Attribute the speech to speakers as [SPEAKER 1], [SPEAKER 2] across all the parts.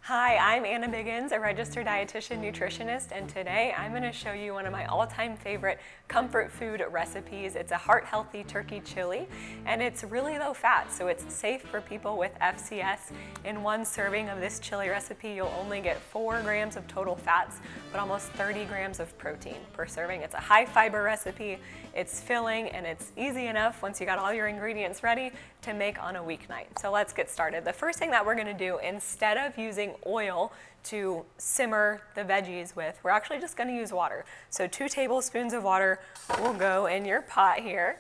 [SPEAKER 1] Hi, I'm Anna Biggins, a registered dietitian nutritionist, and today I'm going to show you one of my all-time favorite comfort food recipes. It's a heart-healthy turkey chili, and it's really low fat, so it's safe for people with FCS. In one serving of this chili recipe, you'll only get 4 grams of total fats, but almost 30 grams of protein per serving. It's a high fiber recipe, it's filling, and it's easy enough once you got all your ingredients ready to make on a weeknight. So let's get started. The first thing that we're going to do, instead of using oil to simmer the veggies with, we're actually just going to use water. So 2 tablespoons of water will go in your pot here.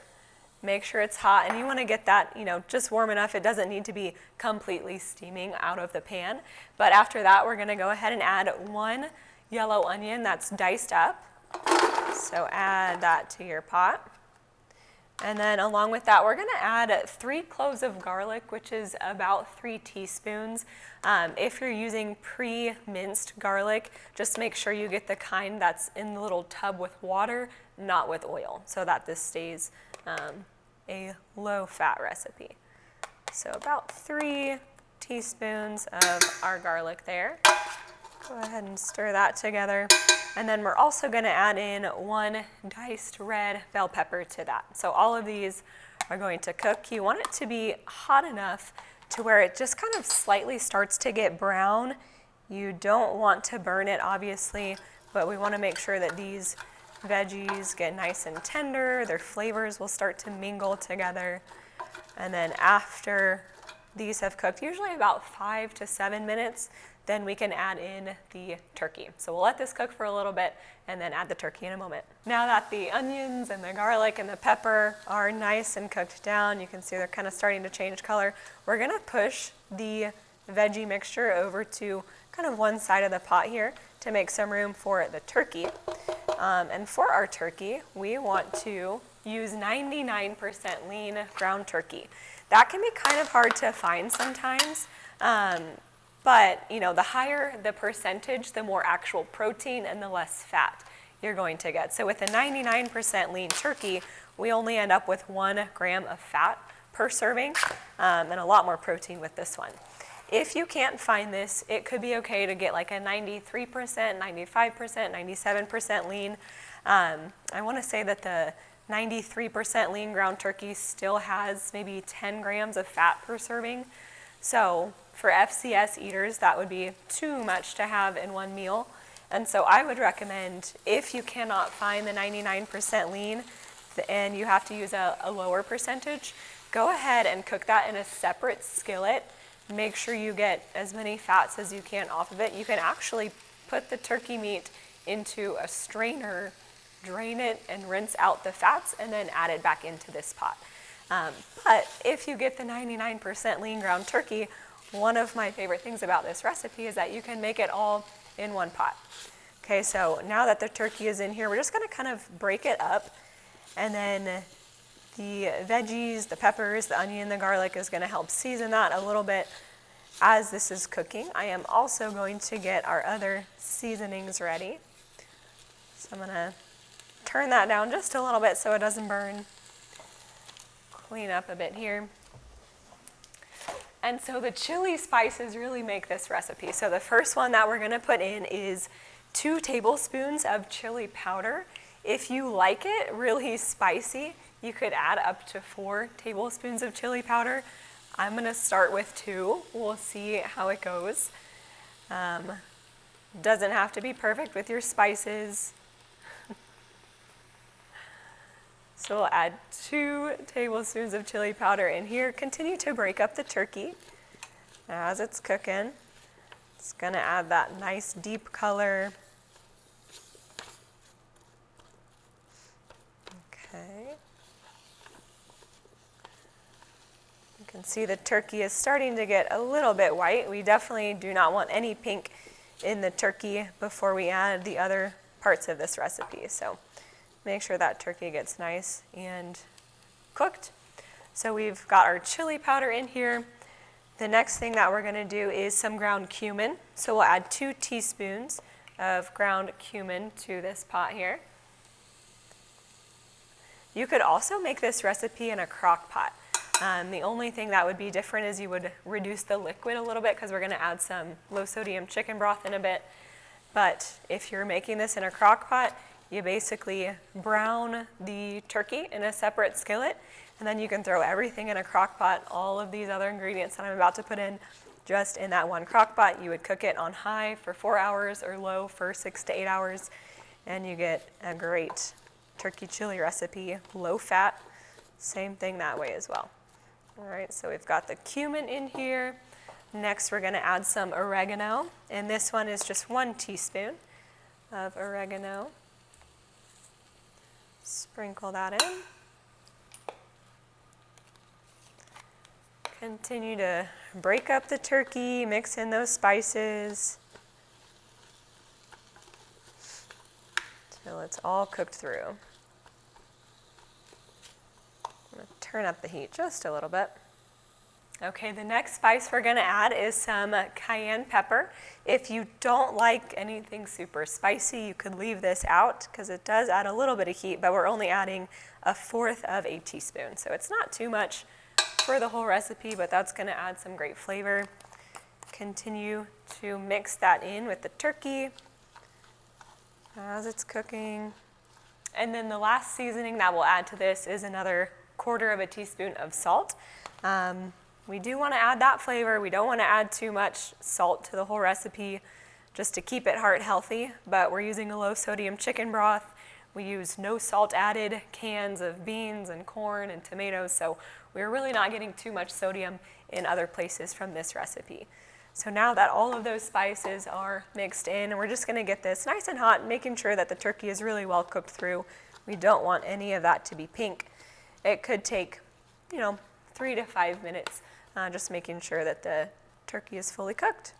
[SPEAKER 1] Make sure it's hot, and you want to get that, just warm enough. It doesn't need to be completely steaming out of the pan. But after that, we're going to go ahead and add 1 yellow onion that's diced up. So add that to your pot. And then along with that, we're going to add 3 cloves of garlic, which is about 3 teaspoons. If you're using pre-minced garlic, just make sure you get the kind that's in the little tub with water, not with oil, so that this stays a low-fat recipe. So about 3 teaspoons of our garlic there. Go ahead and stir that together. And then we're also going to add in 1 diced red bell pepper to that. So all of these are going to cook. You want it to be hot enough to where it just kind of slightly starts to get brown. You don't want to burn it, obviously, but we want to make sure that these veggies get nice and tender. Their flavors will start to mingle together. And then after these have cooked, usually about 5 to 7 minutes, then we can add in the turkey. So we'll let this cook for a little bit and then add the turkey in a moment. Now that the onions and the garlic and the pepper are nice and cooked down, you can see they're kind of starting to change color. We're gonna push the veggie mixture over to kind of one side of the pot here to make some room for the turkey. And for our turkey, we want to use 99% lean ground turkey. That can be kind of hard to find sometimes. But the higher the percentage, the more actual protein and the less fat you're going to get. So with a 99% lean turkey, we only end up with 1 gram of fat per serving, and a lot more protein with this one. If you can't find this, it could be okay to get like a 93%, 95%, 97% lean. I want to say that the 93% lean ground turkey still has maybe 10 grams of fat per serving. So for FCS eaters, that would be too much to have in one meal. And so I would recommend, if you cannot find the 99% lean and you have to use a lower percentage, go ahead and cook that in a separate skillet. Make sure you get as many fats as you can off of it. You can actually put the turkey meat into a strainer, drain it and rinse out the fats, and then add it back into this pot. But if you get the 99% lean ground turkey, one of my favorite things about this recipe is that you can make it all in one pot. Okay, so now that the turkey is in here, we're just going to kind of break it up, and then the veggies, the peppers, the onion, the garlic is going to help season that a little bit as this is cooking. I am also going to get our other seasonings ready. So I'm going to turn that down just a little bit so it doesn't burn. Clean up a bit here. And so the chili spices really make this recipe. So the first one that we're going to put in is 2 tablespoons of chili powder. If you like it really spicy, you could add up to 4 tablespoons of chili powder. I'm going to start with 2. We'll see how it goes. Doesn't have to be perfect with your spices. So we'll add 2 tablespoons of chili powder in here. Continue to break up the turkey as it's cooking. It's going to add that nice deep color. Okay. You can see the turkey is starting to get a little bit white. We definitely do not want any pink in the turkey before we add the other parts of this recipe. So make sure that turkey gets nice and cooked. So we've got our chili powder in here. The next thing that we're going to do is some ground cumin. So we'll add 2 teaspoons of ground cumin to this pot here. You could also make this recipe in a crock pot. The only thing that would be different is you would reduce the liquid a little bit because we're going to add some low sodium chicken broth in a bit. But if you're making this in a crock pot, you basically brown the turkey in a separate skillet, and then you can throw everything in a crock pot, all of these other ingredients that I'm about to put in, just in that one crock pot. You would cook it on high for 4 hours or low for 6 to 8 hours, and you get a great turkey chili recipe, low fat, same thing that way as well. All right, so we've got the cumin in here. Next, we're gonna add some oregano, and this one is just 1 teaspoon of oregano. Sprinkle that in. Continue to break up the turkey, mix in those spices till it's all cooked through. I'm going to turn up the heat just a little bit. Okay, the next spice we're going to add is some cayenne pepper. If you don't like anything super spicy, you could leave this out because it does add a little bit of heat, but we're only adding 1/4 of a teaspoon. So it's not too much for the whole recipe, but that's going to add some great flavor. Continue to mix that in with the turkey as it's cooking. And then the last seasoning that we'll add to this is another 1/4 of a teaspoon of salt. We do want to add that flavor. We don't want to add too much salt to the whole recipe just to keep it heart healthy, but we're using a low sodium chicken broth. We use no salt added cans of beans and corn and tomatoes, so we're really not getting too much sodium in other places from this recipe. So now that all of those spices are mixed in, and we're just going to get this nice and hot, making sure that the turkey is really well cooked through. We don't want any of that to be pink. It could take, 3 to 5 minutes, just making sure that the turkey is fully cooked.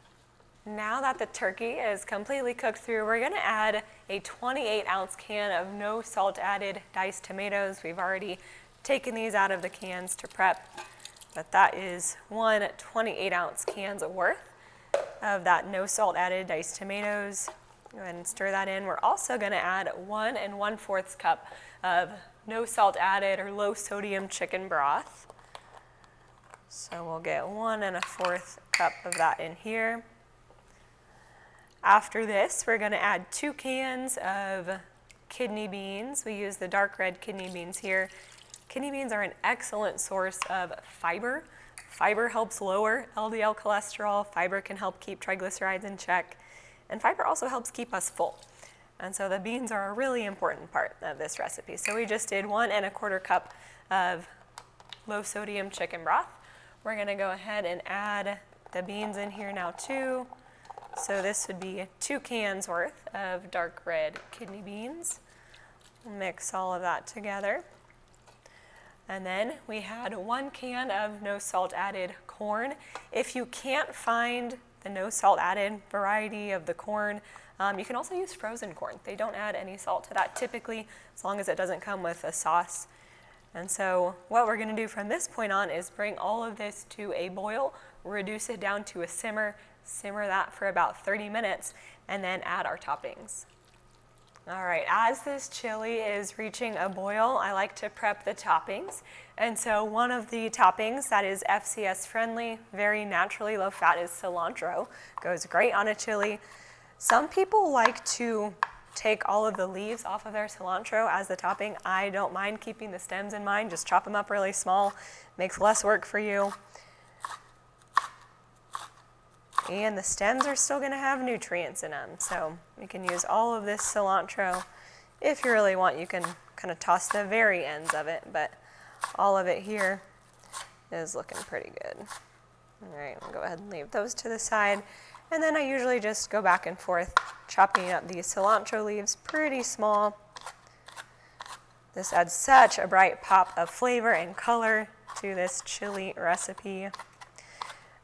[SPEAKER 1] Now that the turkey is completely cooked through, we're going to add a 28-ounce can of no salt added diced tomatoes. We've already taken these out of the cans to prep, but that is 1 28-ounce cans worth of that no salt added diced tomatoes. Go ahead and stir that in. We're also going to add 1 1/4 cup of no salt added or low sodium chicken broth. So we'll get 1 1/4 cup of that in here. After this, we're going to add 2 cans of kidney beans. We use the dark red kidney beans here. Kidney beans are an excellent source of fiber. Fiber helps lower LDL cholesterol. Fiber can help keep triglycerides in check. And fiber also helps keep us full. And so the beans are a really important part of this recipe. So we just did 1 1/4 cup of low sodium chicken broth. We're going to go ahead and add the beans in here now too. So this would be 2 cans worth of dark red kidney beans. Mix all of that together. And then we had 1 can of no salt added corn. If you can't find the no salt added variety of the corn, you can also use frozen corn. They don't add any salt to that typically, as long as it doesn't come with a sauce. And so what we're going to do from this point on is bring all of this to a boil, reduce it down to a simmer that for about 30 minutes, and then add our toppings. All right, as this chili is reaching a boil, I like to prep the toppings. And so one of the toppings that is FCS friendly, very naturally low fat, is cilantro. Goes great on a chili. Some people like to take all of the leaves off of their cilantro as the topping. I don't mind keeping the stems in mind. Just chop them up really small. Makes less work for you. And the stems are still going to have nutrients in them. So you can use all of this cilantro. If you really want, you can kind of toss the very ends of it, but all of it here is looking pretty good. All right, I'll go ahead and leave those to the side. And then I usually just go back and forth, chopping up these cilantro leaves pretty small. This adds such a bright pop of flavor and color to this chili recipe.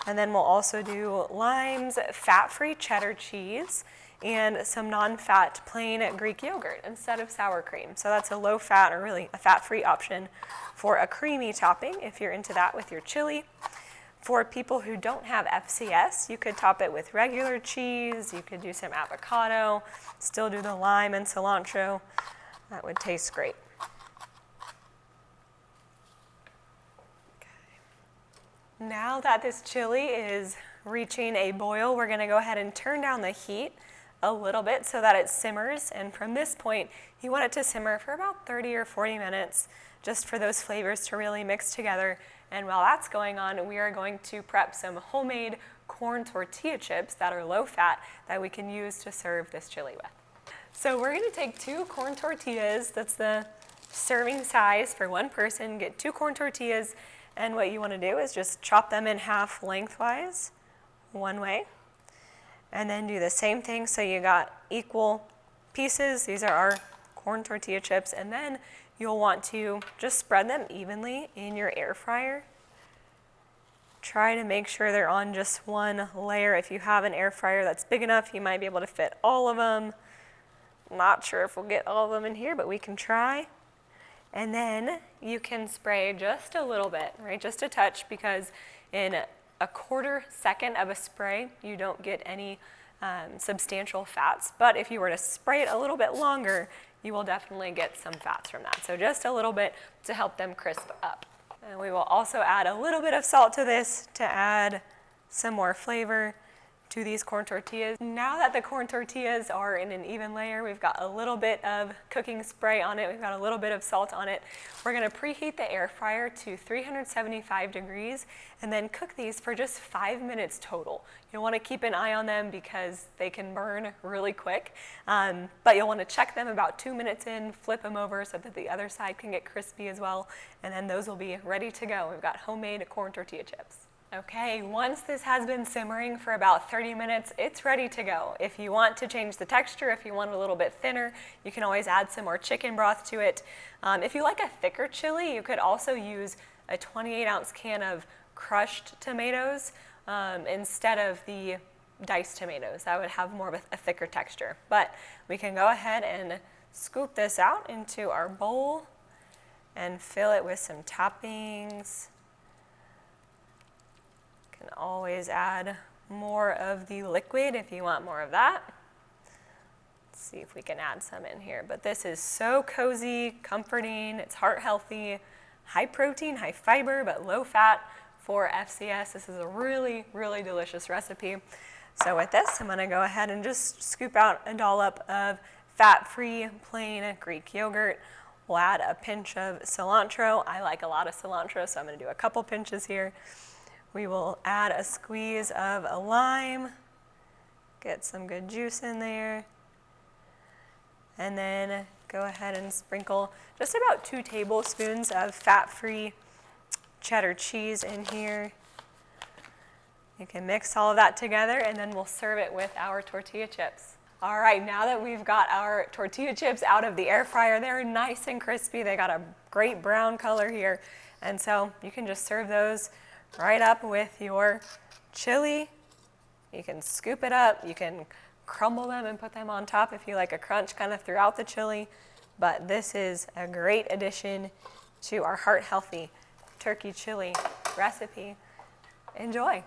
[SPEAKER 1] And then we'll also do Lime's fat-free cheddar cheese and some non-fat plain Greek yogurt instead of sour cream. So that's a low-fat, or really a fat-free option for a creamy topping if you're into that with your chili. For people who don't have FCS, you could top it with regular cheese. You could do some avocado, still do the lime and cilantro. That would taste great. Now that this chili is reaching a boil, we're gonna go ahead and turn down the heat a little bit so that it simmers. And from this point, you want it to simmer for about 30 or 40 minutes, just for those flavors to really mix together. And while that's going on, we are going to prep some homemade corn tortilla chips that are low fat that we can use to serve this chili with. So we're gonna take 2 corn tortillas, that's the serving size for 1 person, get 2 corn tortillas, and what you wanna do is just chop them in half lengthwise, one way, and then do the same thing so you got equal pieces. These are our corn tortilla chips, and then you'll want to just spread them evenly in your air fryer. Try to make sure they're on just one layer. If you have an air fryer that's big enough, you might be able to fit all of them. Not sure if we'll get all of them in here, but we can try. And then you can spray just a little bit, right? Just a touch, because in a quarter second of a spray, you don't get any substantial fats. But if you were to spray it a little bit longer, you will definitely get some fats from that. So just a little bit to help them crisp up. And we will also add a little bit of salt to this to add some more flavor to these corn tortillas. Now that the corn tortillas are in an even layer, we've got a little bit of cooking spray on it, we've got a little bit of salt on it. We're gonna preheat the air fryer to 375 degrees and then cook these for just 5 minutes total. You'll wanna keep an eye on them because they can burn really quick, but you'll wanna check them about 2 minutes in, flip them over so that the other side can get crispy as well, and then those will be ready to go. We've got homemade corn tortilla chips. Okay, once this has been simmering for about 30 minutes, it's ready to go. If you want to change the texture, if you want it a little bit thinner, you can always add some more chicken broth to it. If you like a thicker chili, you could also use a 28-ounce can of crushed tomatoes instead of the diced tomatoes. That would have more of a thicker texture. But we can go ahead and scoop this out into our bowl and fill it with some toppings. Can always add more of the liquid if you want more of that. Let's see if we can add some in here. But this is so cozy, comforting, it's heart healthy, high protein, high fiber, but low fat for FCS. This is a really, really delicious recipe. So with this, I'm gonna go ahead and just scoop out a dollop of fat-free, plain Greek yogurt. We'll add a pinch of cilantro. I like a lot of cilantro, so I'm gonna do a couple pinches here. We will add a squeeze of a lime, get some good juice in there, and then go ahead and sprinkle just about 2 tablespoons of fat-free cheddar cheese in here. You can mix all of that together and then we'll serve it with our tortilla chips. All right, now that we've got our tortilla chips out of the air fryer, they're nice and crispy. They got a great brown color here. And so you can just serve those right up with your chili. You can scoop it up, you can crumble them and put them on top if you like a crunch kind of throughout the chili. But this is a great addition to our heart healthy turkey chili recipe. Enjoy.